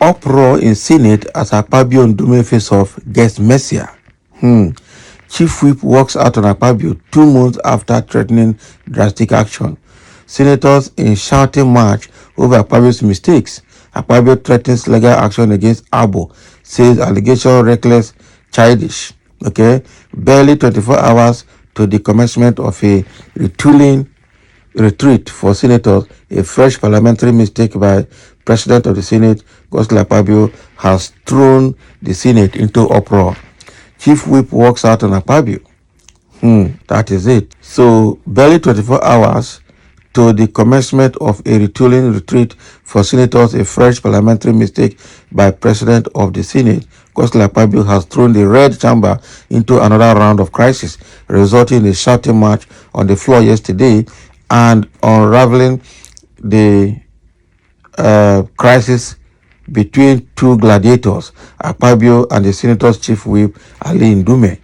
Uproar in Senate as Akpabio and Ndume face off gets messier. Chief Whip walks out on Akpabio 2 months after threatening drastic action. Senators in shouting march over Akpabio's mistakes. Akpabio threatens legal action against Abo, says allegation reckless, childish. Okay, barely 24 hours to the commencement of a retooling retreat for senators, a fresh parliamentary mistake by President of the Senate, Godswill Akpabio, has thrown the Senate into uproar. Chief Whip walks out on Akpabio. That is it. So, barely 24 hours to the commencement of a retooling retreat for senators, a fresh parliamentary mistake by President of the Senate, Godswill Akpabio, has thrown the Red Chamber into another round of crisis, resulting in a shouting match on the floor yesterday and unraveling the crisis between two gladiators, Akpabio and the Senator's Chief Whip, Ali Ndume.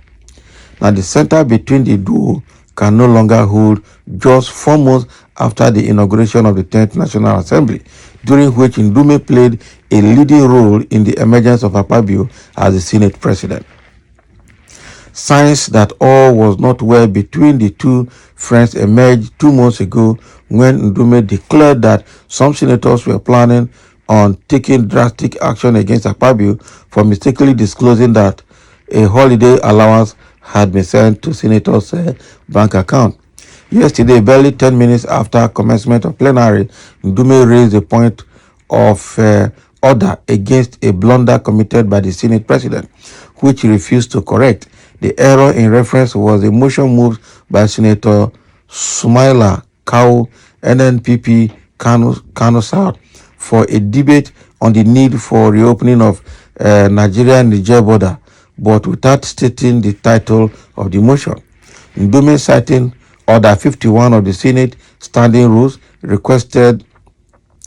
Now, the center between the duo can no longer hold just 4 months after the inauguration of the 10th National Assembly, during which Ndume played a leading role in the emergence of Akpabio as the Senate President. Signs that all was not well between the two friends emerged 2 months ago when Ndume declared that some senators were planning on taking drastic action against Akpabio for mistakenly disclosing that a holiday allowance had been sent to senators' bank account. Yesterday, barely 10 minutes after commencement of plenary, Ndume raised a point of order against a blunder committed by the Senate President, which he refused to correct. The error in reference was a motion moved by Senator Sumaila Kau, NNPP, Kano South, for a debate on the need for reopening of Nigeria-Niger border, but without stating the title of the motion. Ndume, citing Order 51 of the Senate Standing Rules, requested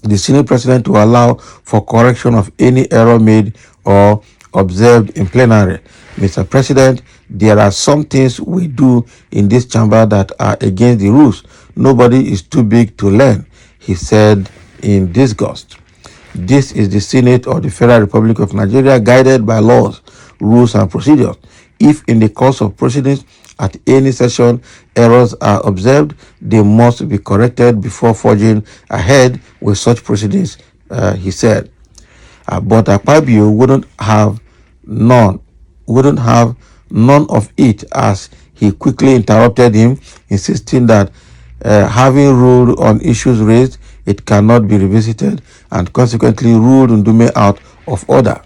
the Senate President to allow for correction of any error made or observed in plenary. Mr. President, there are some things we do in this chamber that are against the rules. Nobody is too big to learn, he said in disgust. This is the Senate of the Federal Republic of Nigeria, guided by laws, rules, and procedures. If in the course of proceedings at any session errors are observed, they must be corrected before forging ahead with such proceedings, he said. But Akpabio wouldn't have none of it, as he quickly interrupted him, insisting that having ruled on issues raised, it cannot be revisited, and consequently ruled Ndume out of order.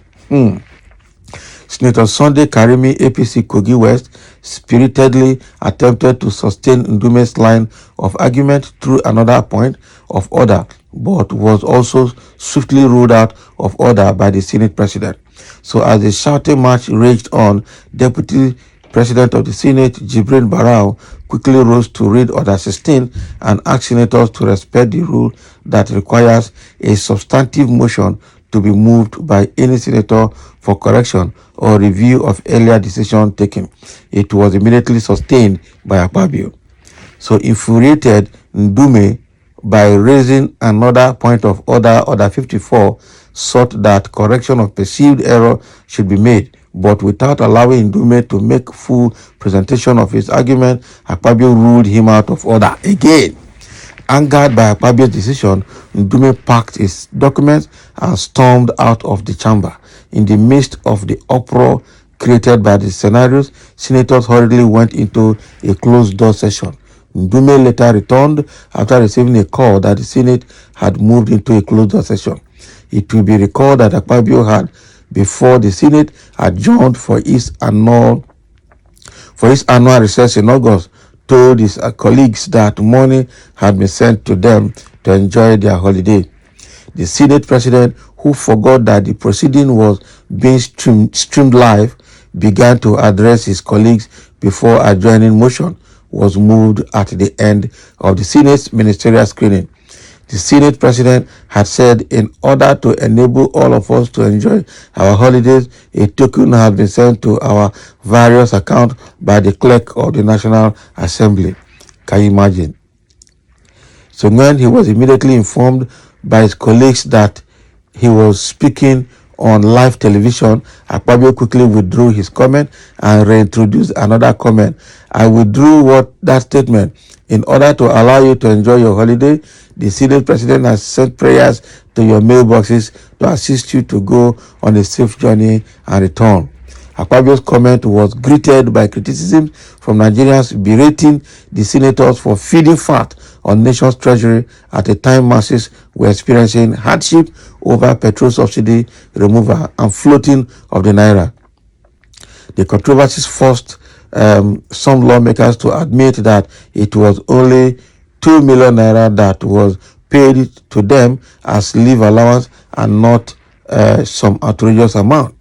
Senator Sunday Karimi, APC Kogi West, spiritedly attempted to sustain Ndume's line of argument through another point of order, but was also swiftly ruled out of order by the Senate President. So as the shouting match raged on, Deputy President of the Senate, Jibrin Barau, quickly rose to read Order 16 and asked senators to respect the rule that requires a substantive motion to be moved by any senator for correction or review of earlier decision taken. It was immediately sustained by Akpabio. So infuriated, Ndume, by raising another point of order, Order 54, sought that correction of perceived error should be made, but without allowing Ndume to make full presentation of his argument, Akpabio ruled him out of order again. Angered by Akpabio's decision, Ndume packed his documents and stormed out of the chamber. In the midst of the uproar created by the scenarios, senators hurriedly went into a closed-door session. Ndume later returned after receiving a call that the Senate had moved into a closed-door session. It will be recalled that Akpabio had, before the Senate adjourned for its annual recess in August, told his colleagues that money had been sent to them to enjoy their holiday. The Senate President, who forgot that the proceeding was being streamed live, began to address his colleagues before adjourning motion was moved at the end of the Senate's ministerial screening. The Senate President had said, in order to enable all of us to enjoy our holidays, a token has been sent to our various accounts by the clerk of the National Assembly. Can you imagine? So when he was immediately informed by his colleagues that he was speaking on live television, Akpabio quickly withdrew his comment and reintroduced another comment. I withdrew that statement in order to allow you to enjoy your holiday. The Senate President has sent prayers to your mailboxes to assist you to go on a safe journey and return. Akpabio's comment was greeted by criticism from Nigerians berating the senators for feeding fat on nation's treasury at a time masses were experiencing hardship over petrol subsidy removal and floating of the naira. The controversies forced some lawmakers to admit that it was only 2 million naira that was paid to them as leave allowance and not some outrageous amount.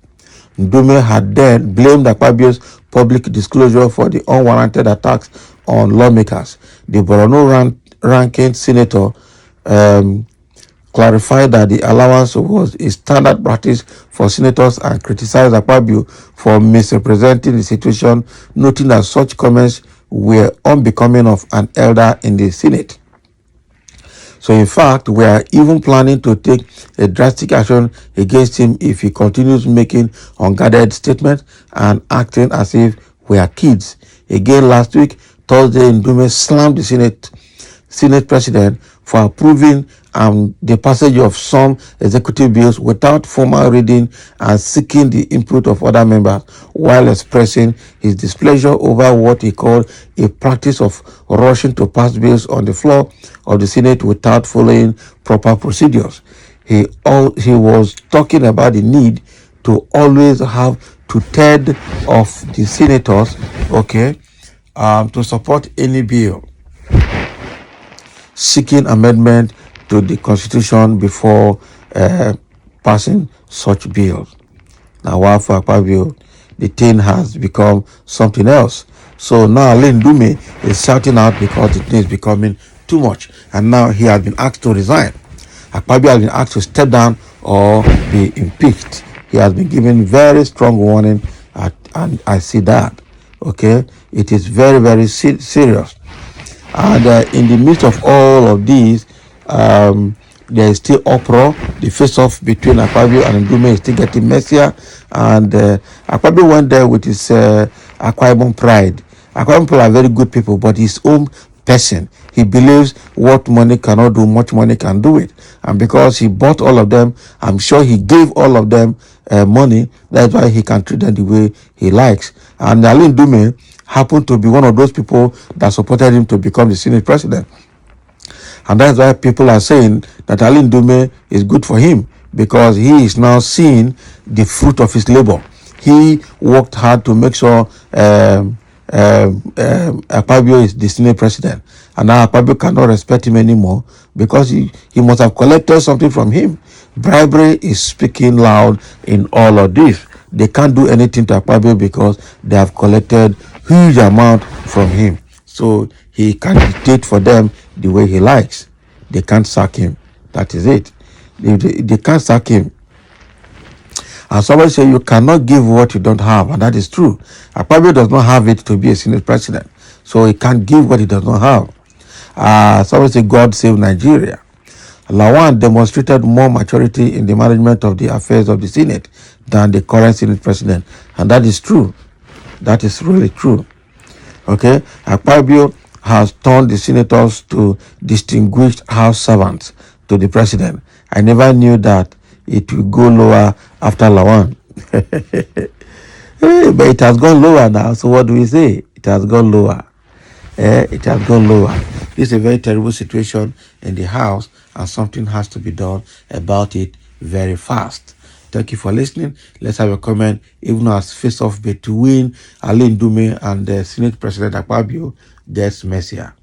Ndume had then blamed Akpabio's public disclosure for the unwarranted attacks on lawmakers. The Borno ranking senator clarified that the allowance was a standard practice for senators and criticized Akpabio for misrepresenting the situation, noting that such comments were unbecoming of an elder in the Senate. So in fact, we are even planning to take a drastic action against him if he continues making unguarded statements and acting as if we are kids. Again, last week, Thursday, Ndume slammed the Senate President for approving the passage of some executive bills without formal reading and seeking the input of other members, while expressing his displeasure over what he called a practice of rushing to pass bills on the floor of the Senate without following proper procedures. He was talking about the need to always have two-thirds of the senators, to support any bill seeking amendment to the Constitution before passing such bills. Now, while for Akpabio, the thing has become something else. So now Ndume is shouting out because the thing is becoming too much. And now he has been asked to resign. Akpabio has been asked to step down or be impeached. He has been given very strong warning, and I see that. Okay, it is very, very serious. And in the midst of all of these, there is still uproar. The face-off between Akpabio and Ndume is still getting messier. And Akpabio went there with his Akwa Ibom pride. Akwa Ibom people are very good people, but his own person. He believes what money cannot do, much money can do it. And because he bought all of them, I'm sure he gave all of them money. That's why he can treat them the way he likes. And Ali Ndume happened to be one of those people that supported him to become the Senate president. And that's why people are saying that Ali Ndume is good for him, because he is now seeing the fruit of his labor. He worked hard to make sure Akpabio is the Senate president. And now Akpabio cannot respect him anymore because he must have collected something from him. Bribery is speaking loud in all of this. They can't do anything to Akpabio because they have collected huge amount from him. So he can dictate for them the way he likes. They can't sack him. That is it. They can't sack him. And somebody say you cannot give what you don't have, and that is true. Akpabio does not have it to be a Senate president, so he can't give what he does not have. Somebody say God save Nigeria. Lawan demonstrated more maturity in the management of the affairs of the Senate than the current Senate president, and that is true. That is really true. Okay, Akpabio has turned the senators to distinguished house servants to the president. I never knew that it will go lower after Lawan. Hey, but it has gone lower now. So what do we say? It has gone lower. It has gone lower. This is a very terrible situation in the house, and something has to be done about it very fast. Thank you for listening. Let's have a comment. Even as face-off between Ali Ndume and the Senate President Akpabio gets messier.